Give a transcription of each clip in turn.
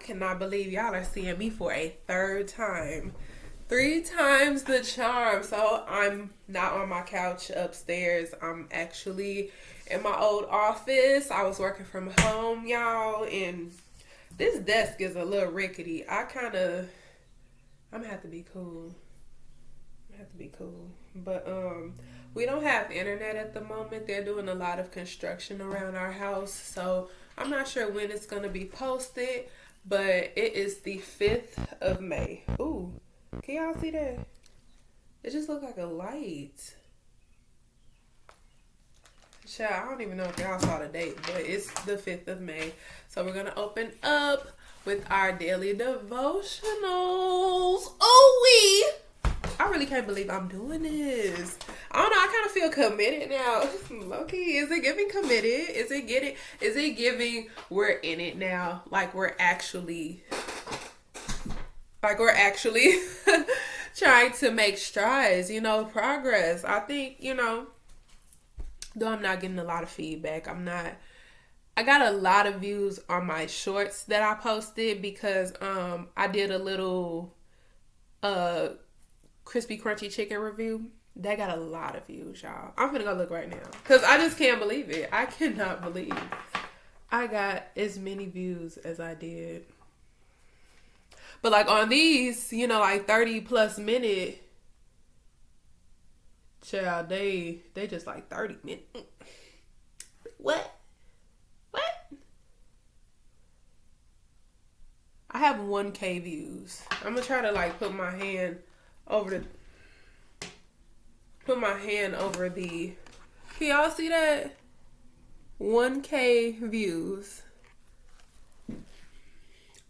cannot believe y'all are seeing me for a third time. 3 times the charm. So I'm not on my couch upstairs. I'm actually in my old office. I was working from home, y'all, and this desk is a little rickety. I'm gonna have to be cool. But we don't have internet at the moment. They're doing a lot of construction around our house, so I'm not sure when it's gonna be posted, but it is the 5th of May. Ooh, can y'all see that? It just looks like a light. Child, I don't even know if y'all saw the date, but it's the 5th of May. So we're gonna open up with our daily devotionals. Oh, I really can't believe I'm doing this. I don't know. I kind of feel committed now. Low-key, is it giving committed? Is it giving we're in it now? Like we're actually trying to make strides, progress. I think, though I'm not getting a lot of feedback. I got a lot of views on my shorts that I posted because I did a little crispy crunchy chicken review. That got a lot of views, y'all. I'm gonna go look right now because I just can't believe it. I cannot believe I got as many views as I did. But like on these, like 30 plus minute, child, they just like 30 minutes. What? I have 1K views. I'm gonna try to like put my hand over the, can y'all see that? 1K views.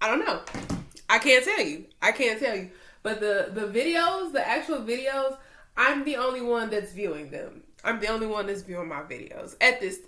I don't know. I can't tell you. But the videos, the actual videos, I'm the only one that's viewing them. I'm the only one that's viewing my videos at this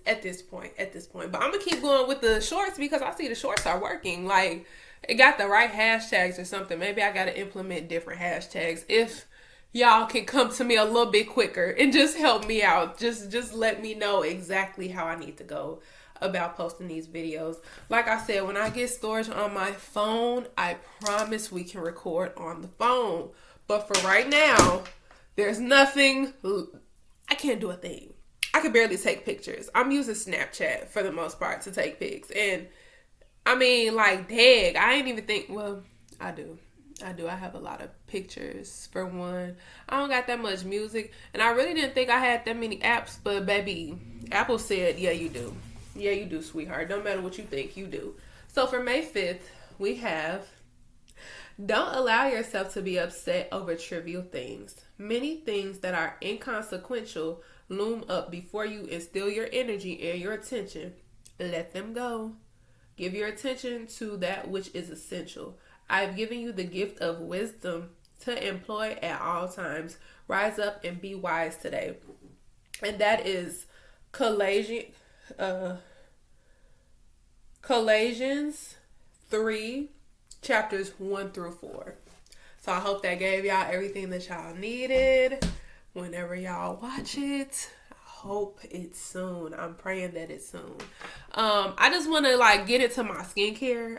point. But I'm gonna keep going with the shorts because I see the shorts are working. Like, it got the right hashtags or something. Maybe I gotta implement different hashtags. If y'all can come to me a little bit quicker and just help me out. Just let me know exactly how I need to go about posting these videos. Like I said, when I get storage on my phone, I promise we can record on the phone. But for right now, there's nothing. I can't do a thing. I can barely take pictures. I'm using Snapchat for the most part to take pics. And I mean, like, dang, I ain't even think, well, I do. I have a lot of pictures, for one. I don't got that much music. And I really didn't think I had that many apps. But, baby, Apple said, yeah, you do. Yeah, you do, sweetheart. No matter what you think, you do. So, for May 5th, we have, don't allow yourself to be upset over trivial things. Many things that are inconsequential loom up before you instill your energy and your attention. Let them go. Give your attention to that which is essential. I have given you the gift of wisdom to employ at all times. Rise up and be wise today. And that is Colossians 3, chapters 1 through 4. So I hope that gave y'all everything that y'all needed. Whenever y'all watch it, I hope it's soon. I'm praying that it's soon. I just want to get into my skincare.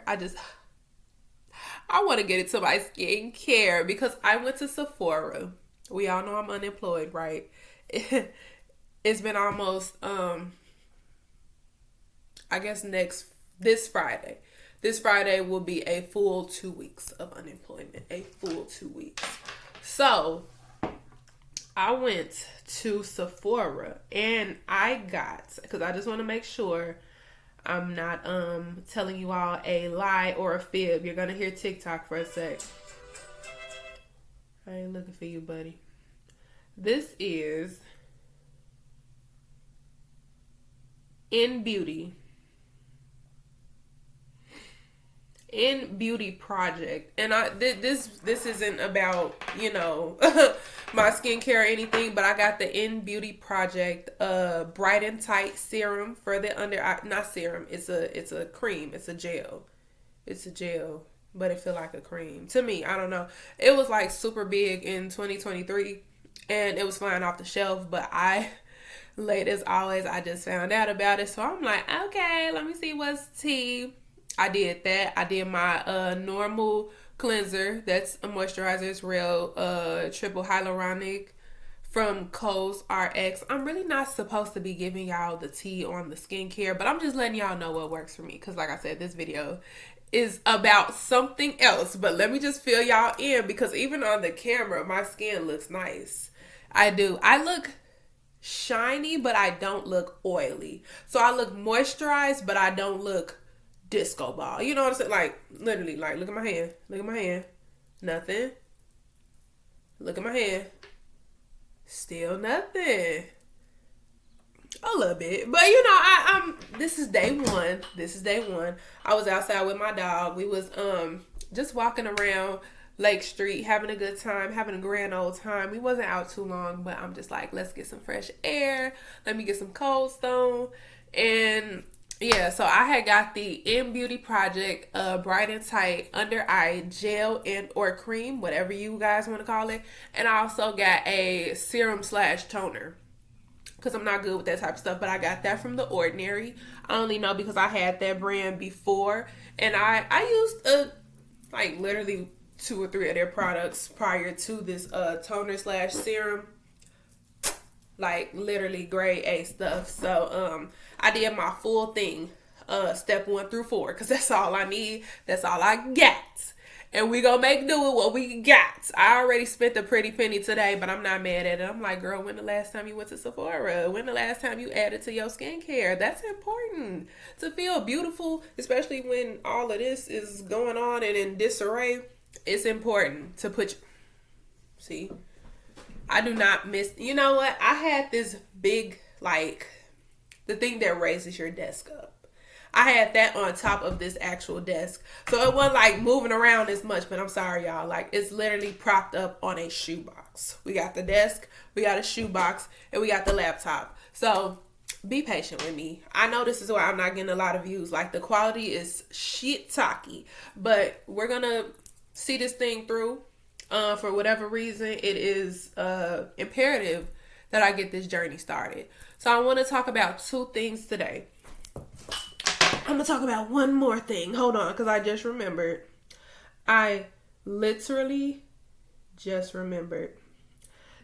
I want to get into my skincare because I went to Sephora. We all know I'm unemployed, right? It's been almost, I guess this Friday. This Friday will be a full 2 weeks of unemployment. A full 2 weeks. So, I went to Sephora and I got, because I just want to make sure I'm not telling you all a lie or a fib. You're going to hear TikTok for a sec. I ain't looking for you, buddy. This is In Beauty Project. And this isn't about, my skincare or anything, but I got the In Beauty Project Bright and Tight serum for the under eye. Not serum, it's a cream. It's a gel, but it feel like a cream to me. I don't know. It was like super big in 2023 and it was flying off the shelf, but late as always, I just found out about it. So I'm like, okay, let me see what's tea. I did that. I did my normal cleanser. That's a moisturizer. It's real triple hyaluronic from Coles RX. I'm really not supposed to be giving y'all the tea on the skincare, but I'm just letting y'all know what works for me. Because like I said, this video is about something else. But let me just fill y'all in, because even on the camera, my skin looks nice. I do. I look shiny, but I don't look oily. So I look moisturized, but I don't look disco ball. You know what I'm saying? Like, literally, like, look at my hand. Look at my hand. Nothing. Look at my hand. Still nothing. A little bit. But, you know, I'm this is day one. This is day one. I was outside with my dog. We was just walking around Lake Street, having a good time, having a grand old time. We wasn't out too long, but I'm just like, let's get some fresh air. Let me get some Cold Stone. And yeah, so I had got the In Beauty Project Bright and Tight Under Eye Gel and or Cream, whatever you guys want to call it. And I also got a serum / toner, because I'm not good with that type of stuff, but I got that from The Ordinary. I only know because I had that brand before, and I used like literally 2 or 3 of their products prior to this toner / serum. Like literally grade A stuff. So I did my full thing, step 1 through 4, because that's all I need. That's all I got. And we gonna make do with what we got. I already spent a pretty penny today, but I'm not mad at it. I'm like, girl, when the last time you went to Sephora? When the last time you added to your skincare? That's important to feel beautiful, especially when all of this is going on and in disarray. It's important to put. See, I do not miss. You know what? I had this big, like, the thing that raises your desk up. I had that on top of this actual desk. So it wasn't like moving around as much, but I'm sorry, y'all. Like, it's literally propped up on a shoebox. We got the desk, we got a shoebox, and we got the laptop. So be patient with me. I know this is why I'm not getting a lot of views. Like, the quality is shit-talky, but we're going to see this thing through. For whatever reason, it is imperative that I get this journey started. So I want to talk about 2 things today. I'm going to talk about one more thing. Hold on, because I just remembered. I literally just remembered.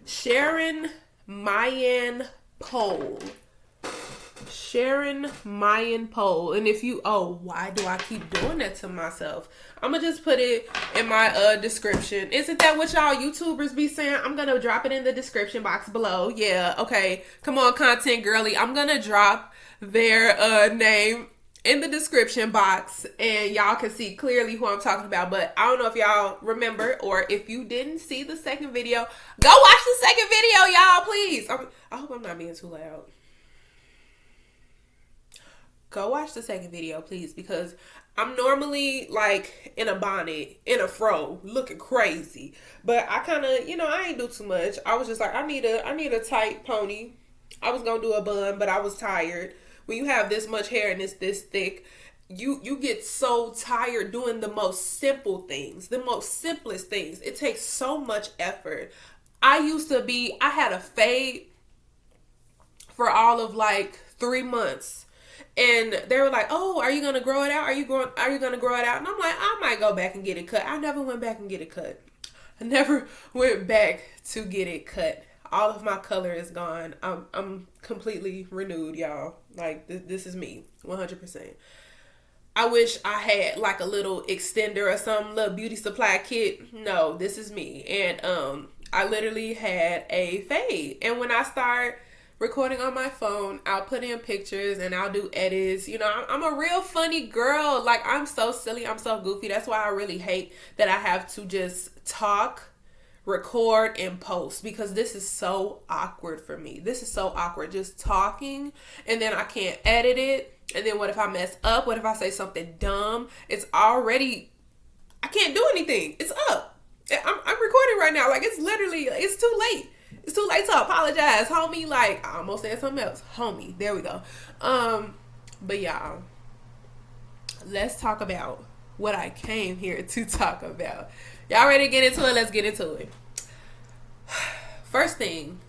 Sharon Mayan Poll. Sharon Mayan Poll. And if you, why do I keep doing that to myself? I'm going to just put it in my description. Isn't that what y'all YouTubers be saying? I'm going to drop it in the description box below. Yeah, okay. Come on, content girly. I'm going to drop their name in the description box, and y'all can see clearly who I'm talking about. But I don't know if y'all remember, or if you didn't see the second video, go watch the second video, y'all, please. I hope I'm not being too loud. Go watch the second video, please, because I'm normally like in a bonnet, in a fro, looking crazy. But I kind of, I ain't do too much. I was just like, I need a tight pony. I was gonna do a bun, but I was tired. When you have this much hair and it's this thick, you get so tired doing the most simple things, the most simplest things. It takes so much effort. I had a fade for all of like 3 months. And they were like, oh, are you going to grow it out? Are you going to grow it out? And I'm like, I might go back and get it cut. I never went back and get it cut. I never went back to get it cut. All of my color is gone. I'm completely renewed, y'all. Like, this is me, 100%. I wish I had like a little extender or some little beauty supply kit. No, this is me. And I literally had a fade. And when I start recording on my phone, I'll put in pictures and I'll do edits. I'm a real funny girl. Like, I'm so silly. I'm so goofy. That's why I really hate that I have to just talk, record, and post, because this is so awkward for me. This is so awkward, just talking, and then I can't edit it. And then what if I mess up? What if I say something dumb? It's already, I can't do anything. It's up. I'm recording right now. Like, it's too late. It's too late to apologize, homie. Like, I almost said something else. Homie. There we go. But y'all, let's talk about what I came here to talk about. Y'all ready to get into it? Let's get into it. First thing.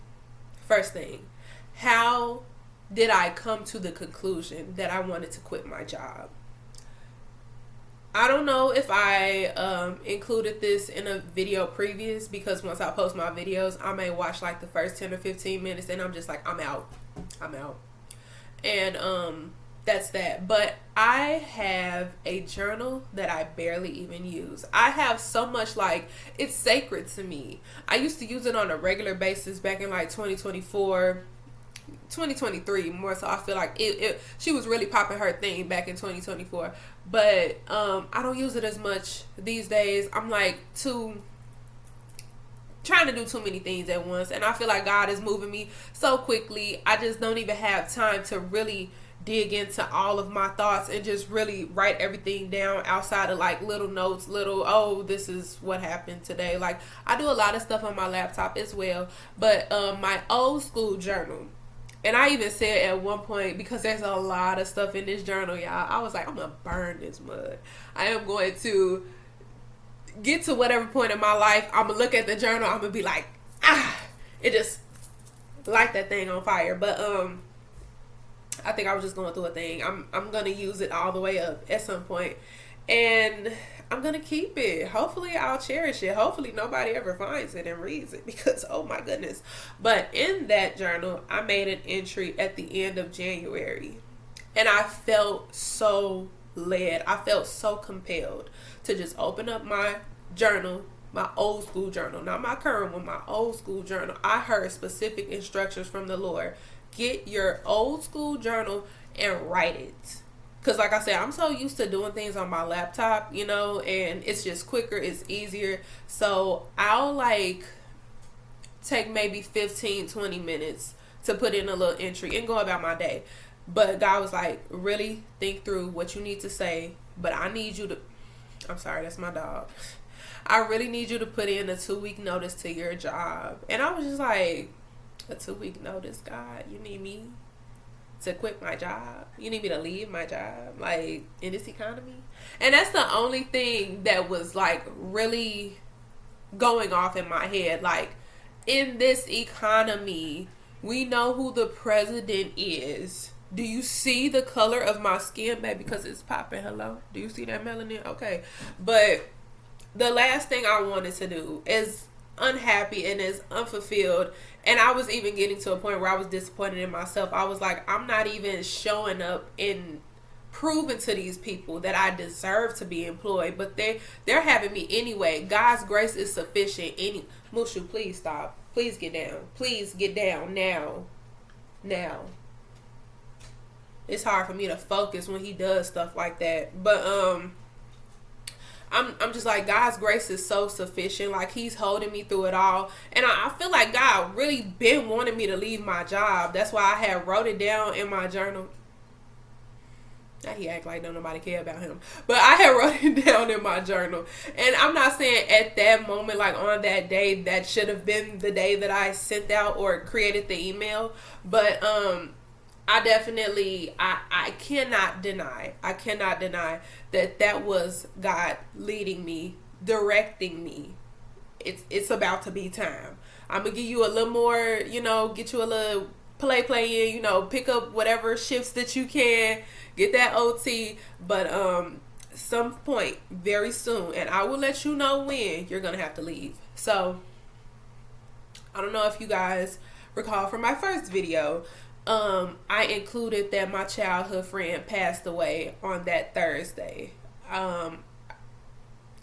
How did I come to the conclusion that I wanted to quit my job? I don't know if I included this in a video previous, because once I post my videos, I may watch like the first 10 or 15 minutes and I'm just like, I'm out. And that's that. But I have a journal that I barely even use. I have so much, like, it's sacred to me. I used to use it on a regular basis back in like 2024, 2023 more so. I feel like she was really popping her thing back in 2024, but I don't use it as much these days. I'm like trying to do too many things at once, and I feel like God is moving me so quickly. I just don't even have time to really dig into all of my thoughts and just really write everything down outside of like little notes, oh, this is what happened today. Like, I do a lot of stuff on my laptop as well, but my old school journal. And I even said at one point, because there's a lot of stuff in this journal, y'all, I was like, I'm going to burn this mud. I am going to get to whatever point in my life, I'm going to look at the journal, I'm going to be like, it just light that thing on fire. But I think I was just going through a thing. I'm going to use it all the way up at some point. And I'm going to keep it. Hopefully I'll cherish it. Hopefully nobody ever finds it and reads it, because oh my goodness. But in that journal, I made an entry at the end of January. And I felt so led. I felt so compelled to just open up my journal, my old school journal, not my current one, my old school journal. I heard specific instructions from the Lord. Get your old school journal and write it. Because like I said, I'm so used to doing things on my laptop, you know, and it's just quicker, it's easier. So I'll like take maybe 15-20 minutes to put in a little entry and go about my day. But God was like, really think through what you need to say. But I need you to, I'm sorry, that's my dog. I really need you to put in a 2-week notice to your job. And I was just like, a 2-week notice, God? You need me to quit my job? You need me to leave my job, like, in this economy? And that's the only thing that was like really going off in my head. Like, in this economy, we know who the president is. Do you see the color of my skin, baby? Because it's popping. Hello? Do you see that melanin? Okay. But the last thing I wanted to do is unhappy and is unfulfilled. And I was even getting to a point where I was disappointed in myself. I was like, I'm not even showing up and proving to these people that I deserve to be employed, but they're having me anyway. God's grace is sufficient. Mushu, please stop. Please get down. Please get down now. It's hard for me to focus when he does stuff like that. But I'm just like, God's grace is so sufficient. Like, he's holding me through it all. And I feel like God really been wanting me to leave my job. That's why I had wrote it down in my journal. Now he act like don't nobody care about him. But I had wrote it down in my journal. And I'm not saying at that moment, like on that day, that should have been the day that I sent out or created the email. But I definitely, I cannot deny that was God leading me, directing me. It's about to be time. I'm going to give you a little more, get you a little play in, pick up whatever shifts that you can, get that OT. But some point very soon, and I will let you know when you're going to have to leave. So I don't know if you guys recall from my first video, I included that my childhood friend passed away on that Thursday. I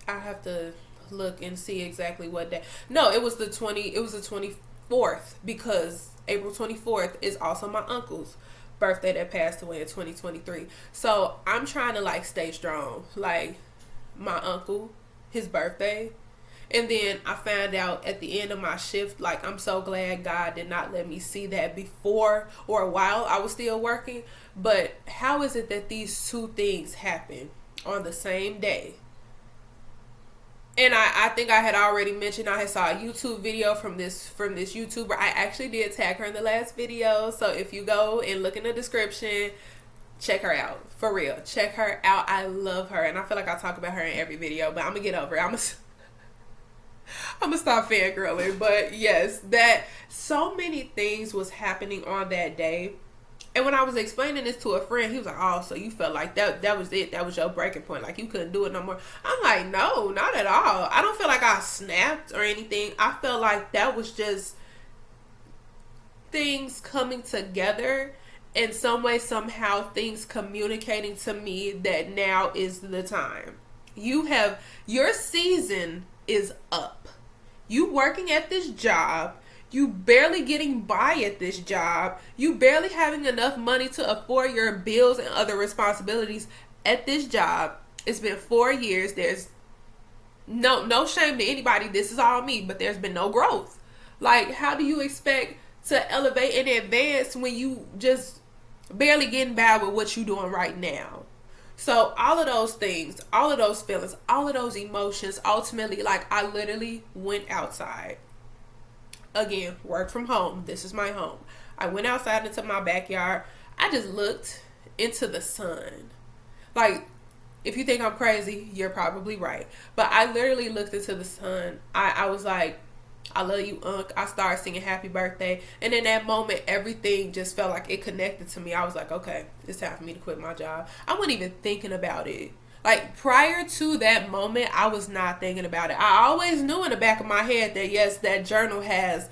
have to look and see exactly what day. No, it was the 24th, because April 24th is also my uncle's birthday that passed away in 2023. So I'm trying to like stay strong. Like, my uncle, his birthday. And then I found out at the end of my shift, like, I'm so glad God did not let me see that before or while I was still working. But how is it that these two things happen on the same day? And I think I had already mentioned, I had saw a YouTube video from this YouTuber. I actually did tag her in the last video. So if you go and look in the description, check her out. For real. Check her out. I love her. And I feel like I talk about her in every video, but I'm going to get over it. I'm going to stop fangirling. But yes, that so many things was happening on that day. And when I was explaining this to a friend, he was like, "Oh, so you felt like that was it? That was your breaking point? Like you couldn't do it no more?" I'm like, "No, not at all. I don't feel like I snapped or anything. I felt like that was just things coming together in some way, somehow, things communicating to me that now is the time. Your season is up. You working at this job, you barely getting by at this job, you barely having enough money to afford your bills and other responsibilities at this job. It's been 4 years. There's no shame to anybody. This is all me, but there's been no growth. Like, how do you expect to elevate and advance when you just barely getting by with what you doing right now? So all of those things, all of those feelings, all of those emotions, ultimately, like, I literally went outside. Again, work from home. This is my home. I went outside into my backyard. I just looked into the sun. Like, if you think I'm crazy, you're probably right. But I literally looked into the sun. I was like, "I love you, Unc." I started singing "Happy Birthday." And in that moment, everything just felt like it connected to me. I was like, okay, it's time for me to quit my job. I wasn't even thinking about it. Like, prior to that moment, I was not thinking about it. I always knew in the back of my head that, yes, that journal has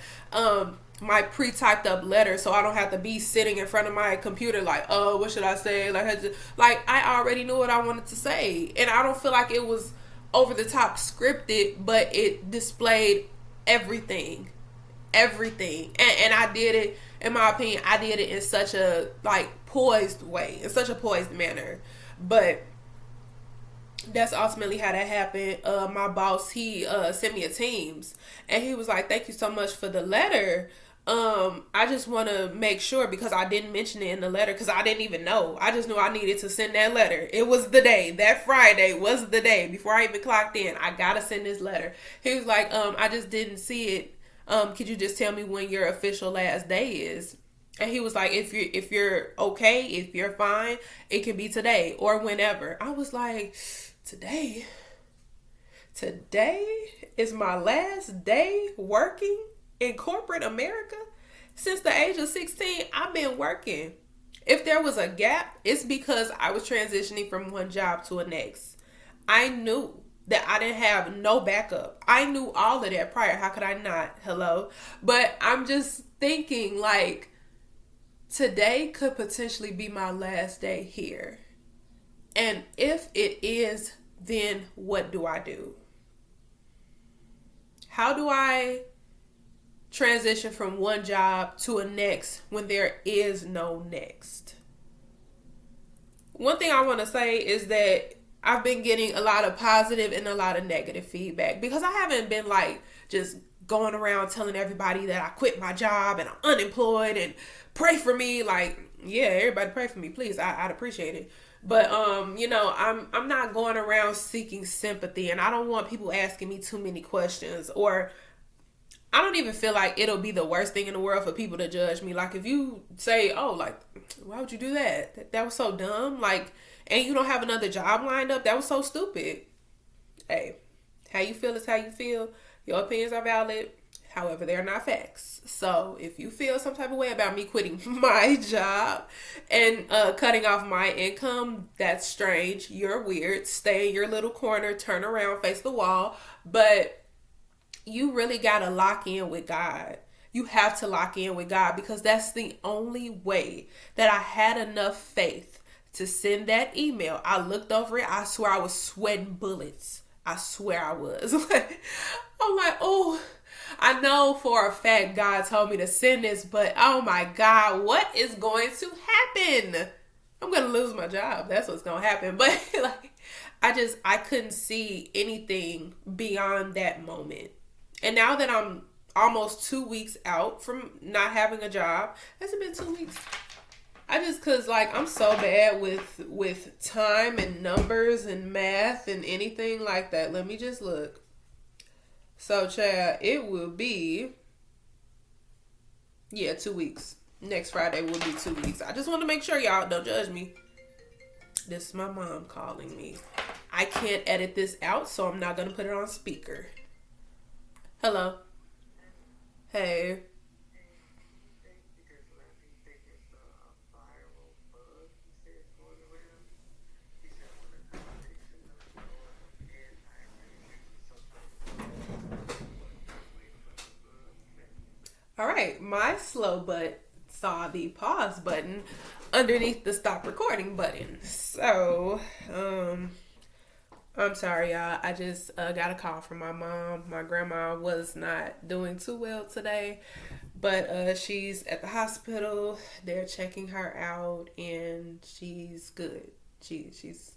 my pre-typed up letter, so I don't have to be sitting in front of my computer like, oh, what should I say? Like I already knew what I wanted to say. And I don't feel like it was over the top scripted, but it displayed everything. And I did it, in my opinion, I did it in such a, like, poised way, in such a poised manner. But that's ultimately how that happened. My boss, he sent me a Teams, and he was like, "Thank you so much for the letter. I just want to make sure," because I didn't mention it in the letter, because I didn't even know. I just knew I needed to send that letter. It was the day. That Friday was the day. Before I even clocked in, I got to send this letter. He was like, "I just didn't see it. Could you just tell me when your official last day is?" And he was like, if you're okay, if you're fine, it can be today or whenever." I was like, Today is my last day working in corporate America? Since the age of 16, I've been working. If there was a gap, it's because I was transitioning from one job to a next. I knew that I didn't have no backup. I knew all of that prior. How could I not? Hello? But I'm just thinking, like, today could potentially be my last day here. And if it is, then what do I do? How do I transition from one job to a next when there is no next? One thing I want to say is that I've been getting a lot of positive and a lot of negative feedback, because I haven't been, like, just going around telling everybody that I quit my job and I'm unemployed and pray for me. Like, yeah, everybody pray for me, please. I'd appreciate it. But I'm not going around seeking sympathy, and I don't want people asking me too many questions, or I don't even feel like it'll be the worst thing in the world for people to judge me. Like, if you say, "Oh, like, why would you do that? That was so dumb," like, and you don't have another job lined up, that was so stupid. Hey, how you feel is how you feel. Your opinions are valid. However, they're not facts. So if you feel some type of way about me quitting my job and cutting off my income, that's strange. You're weird. Stay in your little corner, turn around, face the wall. But you really got to lock in with God. You have to lock in with God, because that's the only way that I had enough faith to send that email. I looked over it. I swear I was sweating bullets. I swear I was. I'm like, oh, I know for a fact God told me to send this, but oh my God, what is going to happen? I'm going to lose my job. That's what's going to happen. But like, I couldn't see anything beyond that moment. And now that I'm almost 2 weeks out from not having a job, has it been 2 weeks? Cause like, I'm so bad with time and numbers and math and anything like that. Let me just look. So, child, it will be, 2 weeks. Next Friday will be 2 weeks. I just want to make sure y'all don't judge me. This is my mom calling me. I can't edit this out, so I'm not going to put it on speaker. Hello. Hey. All right, my slow butt saw the pause button underneath the stop recording button. So, I'm sorry, y'all. I just got a call from my mom. My grandma was not doing too well today, but she's at the hospital. They're checking her out, and she's good. She's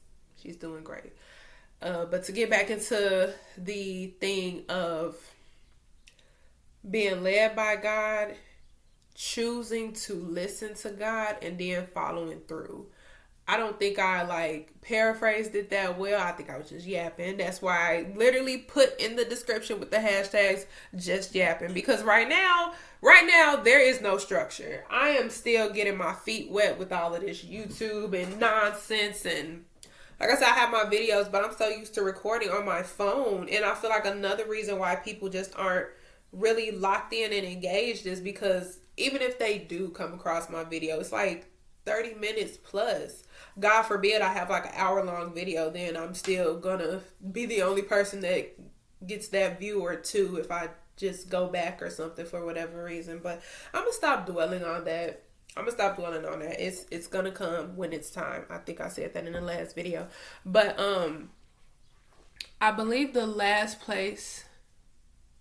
doing great. But to get back into the thing of being led by God, choosing to listen to God, and then following through. I don't think I paraphrased it that well. I think I was just yapping. That's why I literally put in the description with the hashtags just yapping, because right now there is no structure. I am still getting my feet wet with all of this YouTube and nonsense, and like I said, I have my videos, but I'm so used to recording on my phone, and I feel like another reason why people just aren't really locked in and engaged is because even if they do come across my video, it's like 30 minutes plus. God forbid I have like an hour-long video, then I'm still gonna be the only person that gets that view or two if I just go back or something for whatever reason. But I'm gonna stop dwelling on that. It's gonna come when it's time. I think I said that in the last video. But I believe the last place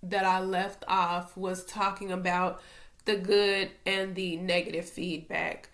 that I left off was talking about the good and the negative feedback.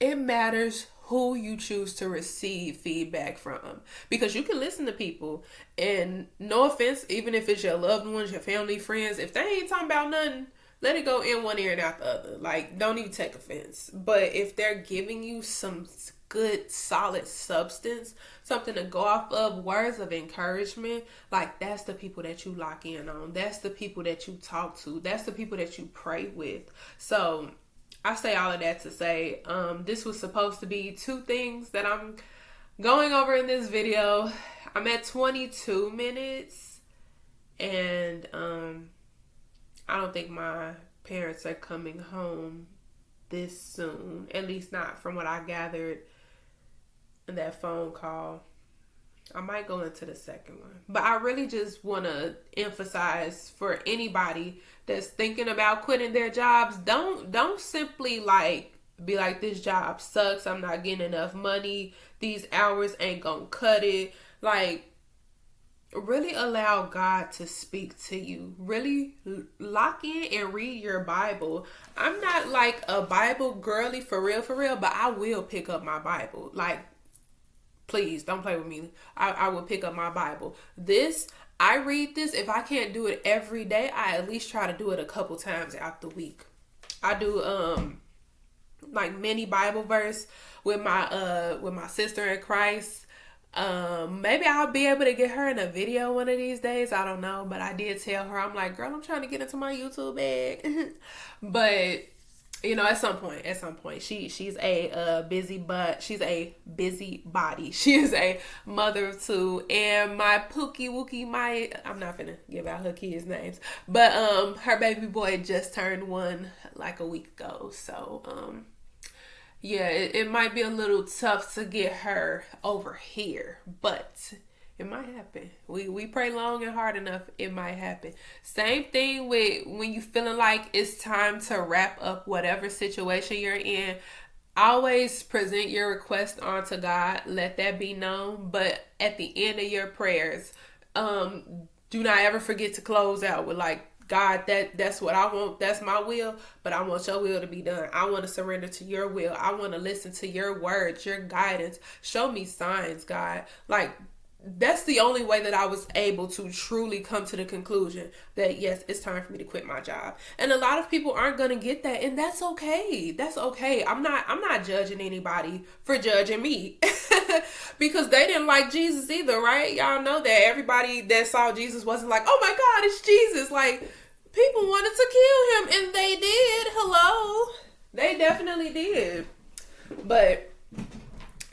It matters who you choose to receive feedback from, because you can listen to people, and no offense, even if it's your loved ones, your family, friends, if they ain't talking about nothing, let it go in one ear and out the other. Like, don't even take offense. But if they're giving you some good, solid substance, something to go off of, words of encouragement, like, that's the people that you lock in on. That's the people that you talk to. That's the people that you pray with. So I say all of that to say, this was supposed to be 2 things that I'm going over in this video. I'm at 22 minutes, and I don't think my parents are coming home this soon. At least not from what I gathered in that phone call. I might go into the second one. But I really just want to emphasize for anybody that's thinking about quitting their jobs, don't simply be like, this job sucks, I'm not getting enough money, these hours ain't gonna cut it. Like, really allow God to speak to you. Really lock in and read your Bible. I'm not like a Bible girly for real, but I will pick up my Bible. Like, please don't play with me. I will pick up my Bible. I read this. If I can't do it every day, I at least try to do it a couple times out the week. I do mini Bible verse with my sister in Christ. Maybe I'll be able to get her in a video one of these days. I don't know, but I did tell her, I'm like, girl, I'm trying to get into my YouTube bag. But at some point, she's a busy body. She is a mother of 2, and my Pookie Wookie, I'm not gonna give out her kids' names, but her baby boy just turned 1 like a week ago. So yeah, it might be a little tough to get her over here, but it might happen. We pray long and hard enough, it might happen. Same thing with when you feeling like it's time to wrap up whatever situation you're in. Always present your request onto God. Let that be known. But at the end of your prayers, do not ever forget to close out with God, that's what I want. That's my will, but I want your will to be done. I want to surrender to your will. I want to listen to your words, your guidance. Show me signs, God. That's the only way that I was able to truly come to the conclusion that, yes, it's time for me to quit my job. And a lot of people aren't going to get that, and that's okay. That's okay. I'm not judging anybody for judging me because they didn't like Jesus either, right? Y'all know that everybody that saw Jesus wasn't like, oh my God, it's Jesus. People wanted to kill him, and they did. Hello. They definitely did. But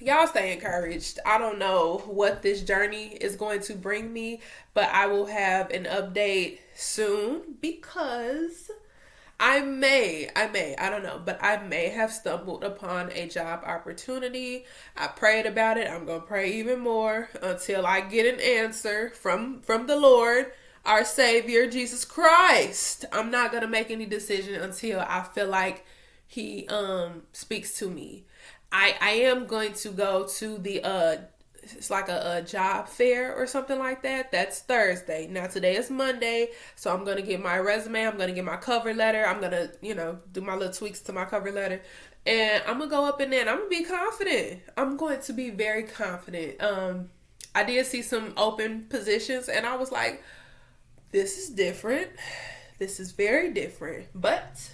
y'all stay encouraged. I don't know what this journey is going to bring me, but I will have an update soon, because I don't know, but I may have stumbled upon a job opportunity. I prayed about it. I'm going to pray even more until I get an answer from the Lord, our Savior, Jesus Christ. I'm not going to make any decision until I feel like he speaks to me. I am going to go to the it's like a job fair or something like that. That's Thursday. Now today is Monday, so I'm gonna get my resume. I'm gonna get my cover letter. I'm gonna, do my little tweaks to my cover letter, and I'm gonna go up in there. And I'm gonna be confident. I'm going to be very confident. I did see some open positions, and I was like, "This is different. This is very different." But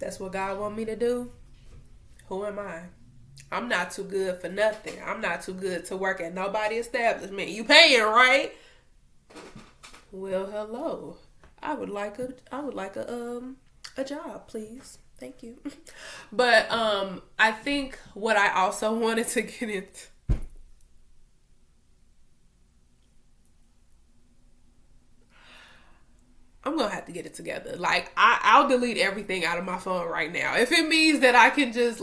that's what God want me to do. Who am I? I'm not too good for nothing. I'm not too good to work at nobody's establishment. You paying, right? Well, hello. I would like a job, please. Thank you. But I think what I also wanted to get into. I'm gonna have to get it together. Like I'll delete everything out of my phone right now if it means that I can just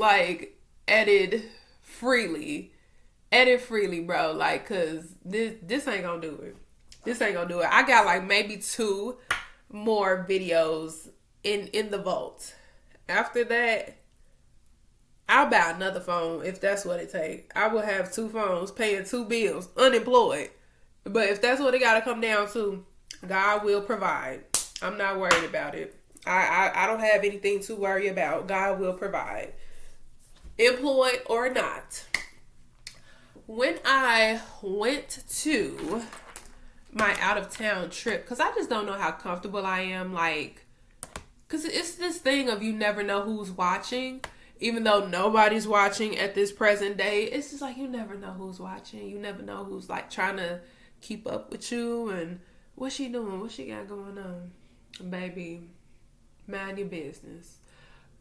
edit freely, bro. Like, cause this ain't gonna do it. This ain't gonna do it. I got maybe 2 more videos in the vault. After that, I'll buy another phone if that's what it takes. I will have 2 phones, paying 2 bills, unemployed. But if that's what it gotta come down to, God will provide. I'm not worried about it. I don't have anything to worry about. God will provide. Employed or not. When I went to my out of town trip, because I just don't know how comfortable I am, because it's this thing of you never know who's watching, even though nobody's watching at this present day. It's just you never know who's watching. You never know who's trying to keep up with you and what's she doing? What she got going on? Baby, mind your business.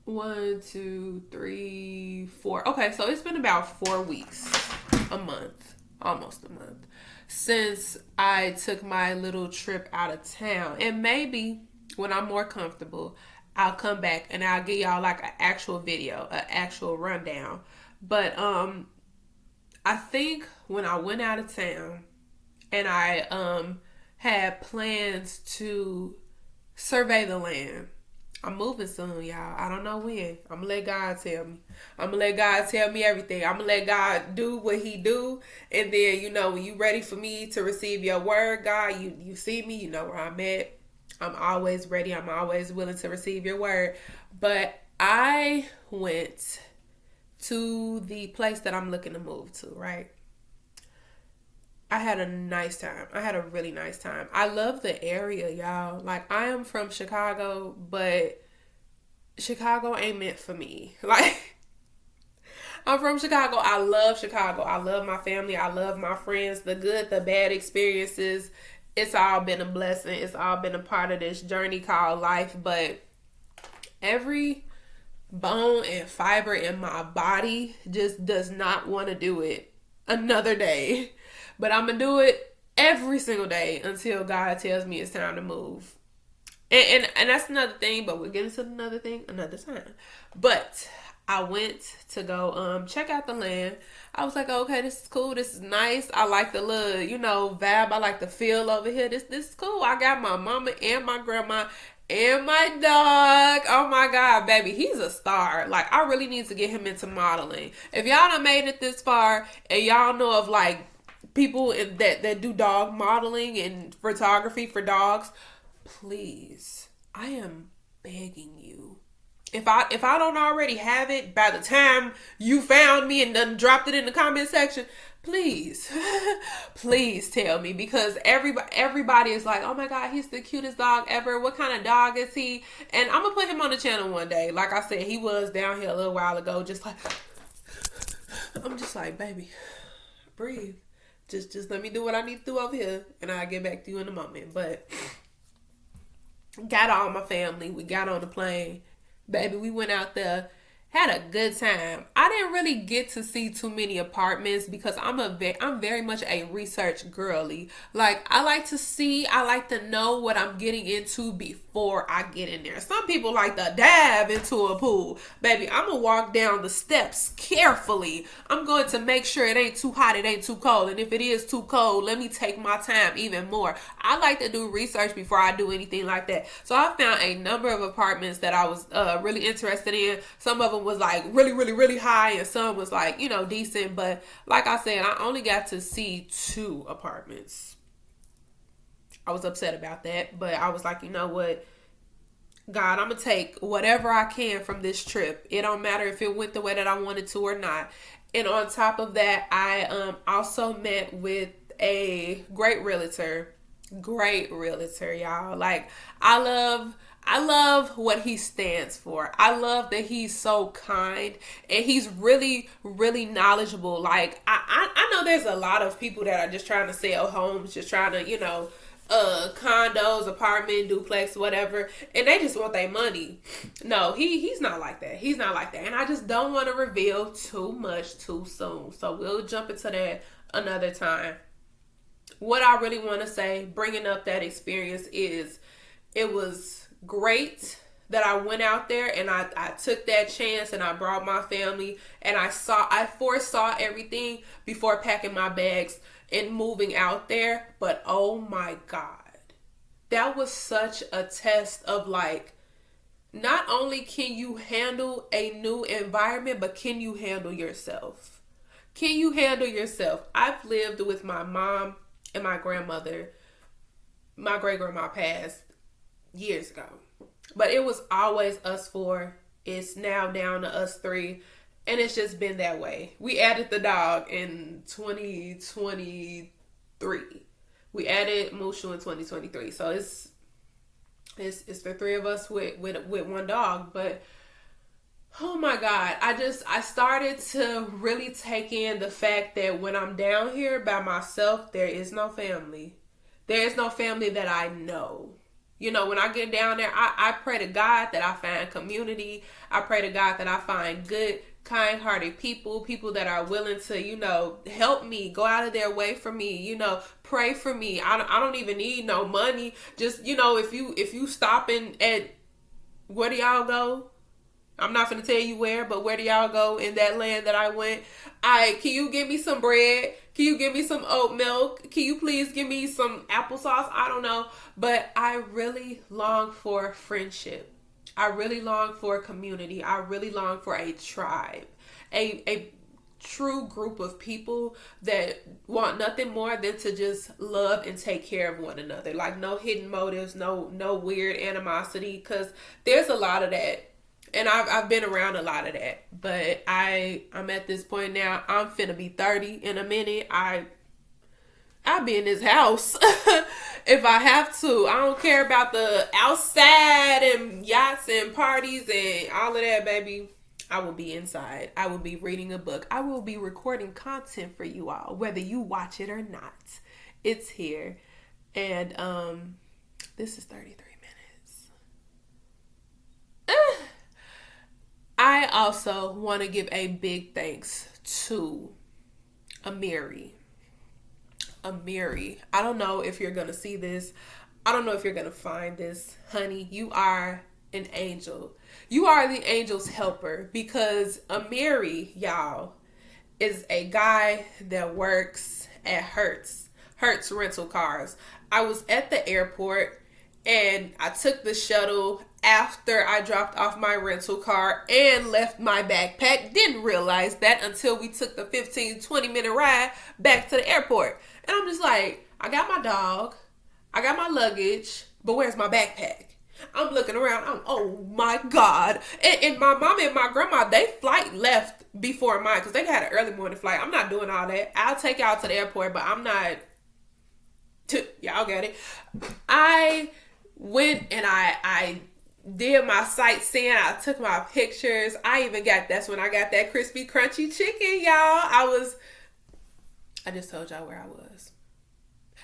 1, 2, 3, 4. Okay, so it's been about 4 weeks, a month, almost a month, since I took my little trip out of town. And maybe when I'm more comfortable, I'll come back and I'll give y'all an actual video, an actual rundown. But I think when I went out of town and I had plans to survey the land. I'm moving soon, y'all. I don't know when. I'm going to let God tell me. I'm going to let God tell me everything. I'm going to let God do what he do. And then, when you ready for me to receive your word, God, you see me, you know where I'm at. I'm always ready. I'm always willing to receive your word. But I went to the place that I'm looking to move to, right? I had a nice time. I had a really nice time. I love the area, y'all. I am from Chicago, but Chicago ain't meant for me. I'm from Chicago. I love Chicago. I love my family. I love my friends. The good, the bad experiences. It's all been a blessing. It's all been a part of this journey called life. But every bone and fiber in my body just does not want to do it another day. But I'm going to do it every single day until God tells me it's time to move. And that's another thing, but we'll get into another thing another time. But I went to go check out the land. I was like, okay, this is cool. This is nice. I like the little, vibe. I like the feel over here. This is cool. I got my mama and my grandma and my dog. Oh my God, baby. He's a star. I really need to get him into modeling. If y'all done made it this far and y'all know of people that do dog modeling and photography for dogs, please, I am begging you. If I don't already have it by the time you found me and done dropped it in the comment section, please, please tell me, because everybody is like, oh my God, he's the cutest dog ever. What kind of dog is he? And I'm gonna put him on the channel one day. Like I said, he was down here a little while ago, I'm just like, baby, breathe. Just let me do what I need to do over here, and I'll get back to you in a moment. But got all my family. We got on the plane. Baby, we went out there, had a good time. I didn't really get to see too many apartments because I'm very much a research girly. Like, I like to see, I like to know what I'm getting into before I get in there. Some people like to dive into a pool. Baby, I'm gonna walk down the steps carefully. I'm going to make sure it ain't too hot, it ain't too cold. And if it is too cold, let me take my time even more. I like to do research before I do anything like that. So I found a number of apartments that I was really interested in. Some of them was like really, really, really high, and some was like, you know, decent. But like I said, I only got to see 2 apartments. I was upset about that, but I was like, you know what, God, I'm gonna take whatever I can from this trip. It don't matter if it went the way that I wanted to or not. And on top of that, I also met with a great realtor, y'all. Like, I love what he stands for. I love that he's so kind and he's really, really knowledgeable. Like, I know there's a lot of people that are just trying to sell homes, just trying to, you know, condos, apartment, duplex, whatever, and they just want their money. No, he's not like that. He's not like that. And I just don't want to reveal too much too soon. So we'll jump into that another time. What I really want to say, bringing up that experience, is it was great that I went out there and I took that chance and I brought my family and I foresaw everything before packing my bags and moving out there. But oh my God, that was such a test of, like, not only can you handle a new environment, but can you handle yourself? Can you handle yourself? I've lived with my mom and my grandmother. My great grandma passed years ago, but it was always us 4. It's now down to us 3. And it's just been that way. We added the dog in 2023. We added Mushu in 2023. So it's the 3 of us with 1 dog. But oh my God, I started to really take in the fact that when I'm down here by myself, there is no family. There is no family that I know. You know, when I get down there, I pray to God that I find community. I pray to God that I find good, kind-hearted people that are willing to, you know, help me, go out of their way for me, you know, pray for me. I don't even need no money. Just, you know, if you stopping at, where do y'all go? I'm not going to tell you where, but where do y'all go in that land that I went? Can you give me some bread? Can you give me some oat milk? Can you please give me some applesauce? I don't know. But I really long for friendship. I really long for community. I really long for a tribe. A true group of people that want nothing more than to just love and take care of one another. Like, no hidden motives, no weird animosity, because there's a lot of that. And I've been around a lot of that. But I'm at this point now. I'm finna be 30 in a minute. I'll be in this house if I have to. I don't care about the outside and yachts and parties and all of that, baby. I will be inside. I will be reading a book. I will be recording content for you all, whether you watch it or not. It's here. And this is 33 minutes. I also want to give a big thanks to Amari. I don't know if you're going to see this. I don't know if you're going to find this. Honey, you are an angel. You are the angel's helper, because Amari, y'all, is a guy that works at Hertz rental cars. I was at the airport and I took the shuttle after I dropped off my rental car and left my backpack. Didn't realize that until we took the 15-20 minute ride back to the airport. And I'm just like, I got my dog, I got my luggage, but where's my backpack? I'm looking around. Oh my God. And my mom and my grandma, they flight left before mine because they had an early morning flight. I'm not doing all that. I'll take y'all to the airport, but I'm not. Y'all get it. I went and I did my sightseeing. I took my pictures. That's when I got that crispy, crunchy chicken, y'all. I just told y'all where I was.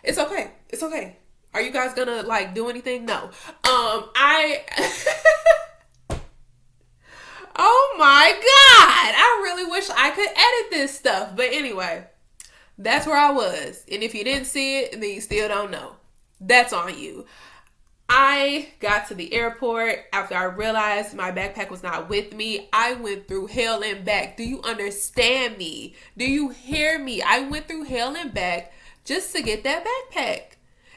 It's okay. It's okay. Are you guys gonna do anything? No. Oh my God. I really wish I could edit this stuff. But anyway, that's where I was. And if you didn't see it, then you still don't know. That's on you. I got to the airport after I realized my backpack was not with me. I went through hell and back. Do you understand me? Do you hear me? I went through hell and back just to get that backpack.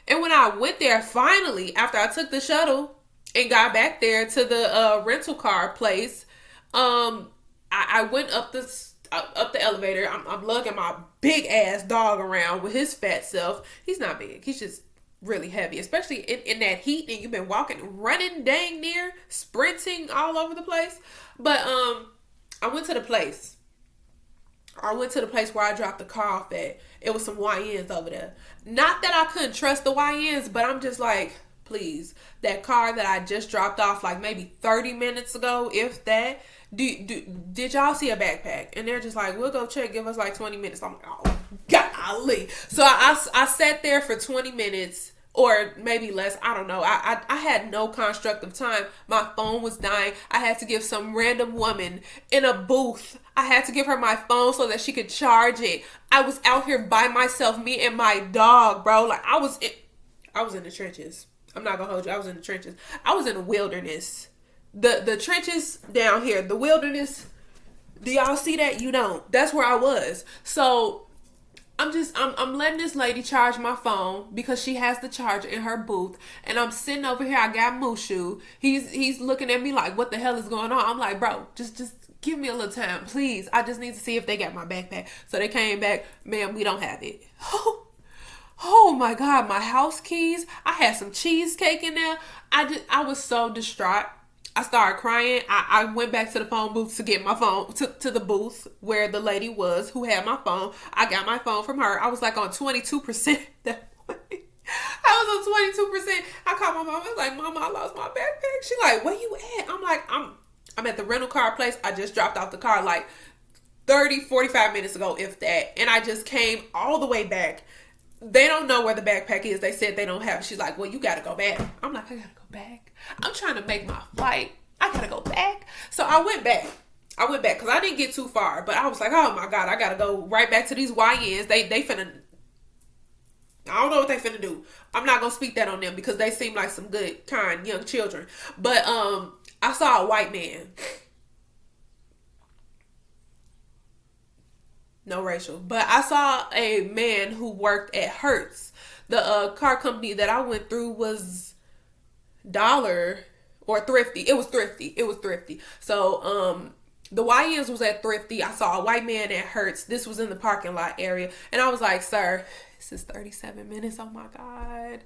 And when I went there, finally, after I took the shuttle and got back there to the rental car place, I went up the elevator. I'm lugging my big ass dog around with his fat self. He's not big. He's just really heavy, especially in that heat, and you've been running dang near, sprinting all over the place. But I went to the place where I dropped the car off at. It was some YNs over there. Not that I couldn't trust the YNs, but I'm just like, please, that car that I just dropped off like maybe 30 minutes ago, if that, did y'all see a backpack? And they're just like, we'll go check, give us like 20 minutes. I'm like, oh, golly. So I sat there for 20 minutes or maybe less. I don't know. I had no construct of time. My phone was dying. I had to give some random woman in a booth, I had to give her my phone so that she could charge it. I was out here by myself, me and my dog, bro. Like I was in the trenches. I'm not gonna hold you. I was in the trenches. I was in the wilderness. The trenches down here, the wilderness. Do y'all see that? You don't. That's where I was. So I'm letting this lady charge my phone because she has the charger in her booth, and I'm sitting over here. I got Mushu. He's looking at me like, what the hell is going on? I'm like, bro, just give me a little time, please. I just need to see if they got my backpack. So they came back, ma'am, we don't have it. Oh my God, my house keys. I had some cheesecake in there. I was so distraught. I started crying. I went back to the phone booth to get my phone, to the booth where the lady was who had my phone. I got my phone from her. I was like on 22% that way. I was on 22%. I called my mom. I was like, Mama, I lost my backpack. She like, where you at? I'm like, I'm at the rental car place. I just dropped off the car like 45 minutes ago, if that. And I just came all the way back. They don't know where the backpack is. They said they don't have it. She's like, well, you got to go back. I'm like, I got to go back. I'm trying to make my flight. I got to go back. So I went back because I didn't get too far. But I was like, oh my God, I got to go right back to these YNs. They finna, I don't know what they finna do. I'm not going to speak that on them because they seem like some good, kind, young children. But I saw a white man. No racial. But I saw a man who worked at Hertz. The car company that I went through was Dollar or Thrifty. It was Thrifty. So the YNs was at Thrifty. I saw a white man at Hertz. This was in the parking lot area. And I was like, sir, this is 37 minutes. Oh my God.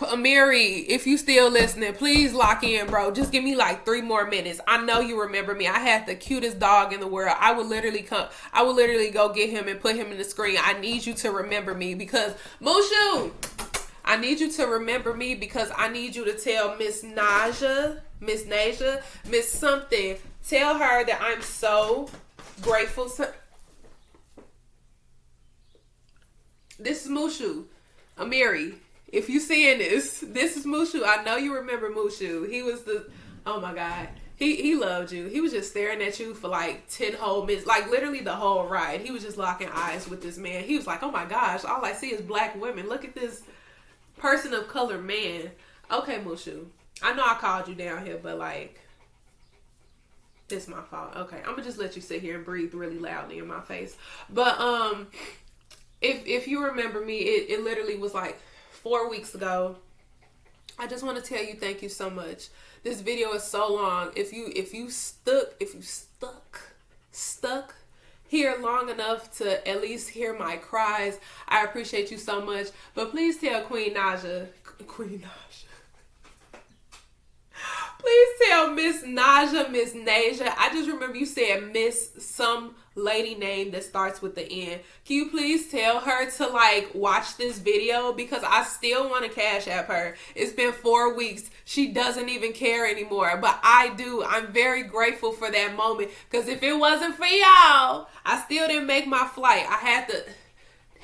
Amari, if you still listening, please lock in, bro. Just give me like 3 more minutes. I know you remember me. I had the cutest dog in the world. I would literally go get him and put him in the screen. I need you to remember me because Mushu, I need you to remember me because I need you to tell Miss Naja, Miss something. Tell her that I'm so grateful. This is Mushu. Amari. If you seeing this is Mushu. I know you remember Mushu. He was oh my God. He loved you. He was just staring at you for like 10 whole minutes. Like literally the whole ride. He was just locking eyes with this man. He was like, oh my gosh, all I see is black women. Look at this person of color man. Okay, Mushu. I know I called you down here, but like, it's my fault. Okay, I'm gonna just let you sit here and breathe really loudly in my face. But if you remember me, it literally was like 4 weeks ago. I just want to tell you thank you so much. This video is so long. If you stuck here long enough to at least hear my cries, I appreciate you so much. But please tell Queen Naja. Please tell Miss Naja, Miss Naja. I just remember you said Miss some lady name that starts with the N. Can you please tell her to like watch this video because I still want to cash app her. It's been 4 weeks. She doesn't even care anymore, but I do. I'm very grateful for that moment because if it wasn't for y'all, I still didn't make my flight. I had to.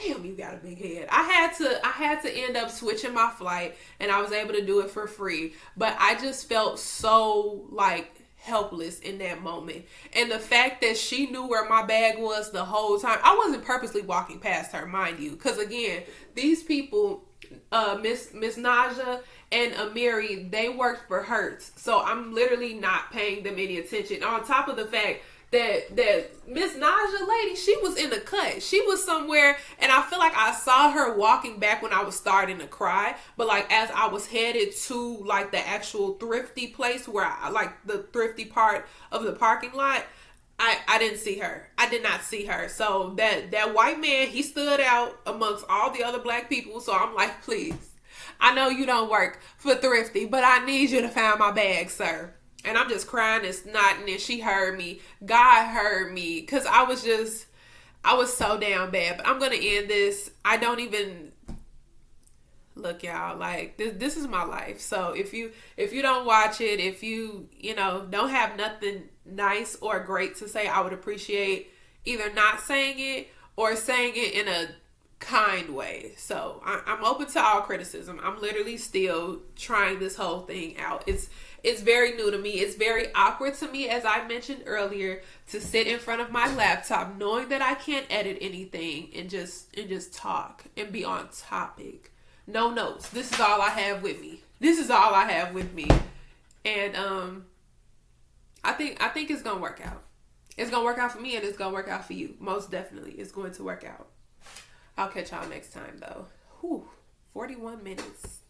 Damn, you got a big head. I had to end up switching my flight and I was able to do it for free. But I just felt so like helpless in that moment. And the fact that she knew where my bag was the whole time. I wasn't purposely walking past her, mind you. Because again, these people, Miss Naja and Amari, they worked for Hertz. So I'm literally not paying them any attention. On top of the fact that Miss Naja lady, she was in the cut. She was somewhere, and I feel like I saw her walking back when I was starting to cry. But like as I was headed to like the actual thrifty place where I like the thrifty part of the parking lot, I didn't see her. I did not see her. So that white man, he stood out amongst all the other black people. So I'm like, please, I know you don't work for thrifty, but I need you to find my bag, sir. And I'm just crying and snotting, and she heard me. God heard me, because I was so down bad. But I'm going to end this. I don't even, look, y'all, like, this is my life. So if you don't watch it, if you don't have nothing nice or great to say, I would appreciate either not saying it or saying it in a kind way. So I'm open to all criticism. I'm literally still trying this whole thing out. It's very new to me. It's very awkward to me, as I mentioned earlier, to sit in front of my laptop knowing that I can't edit anything and just talk and be on topic. No notes. This is all I have with me. And I think it's gonna work out. It's gonna work out for me, and it's gonna work out for you. Most definitely, it's going to work out. I'll catch y'all next time, though. 41 minutes.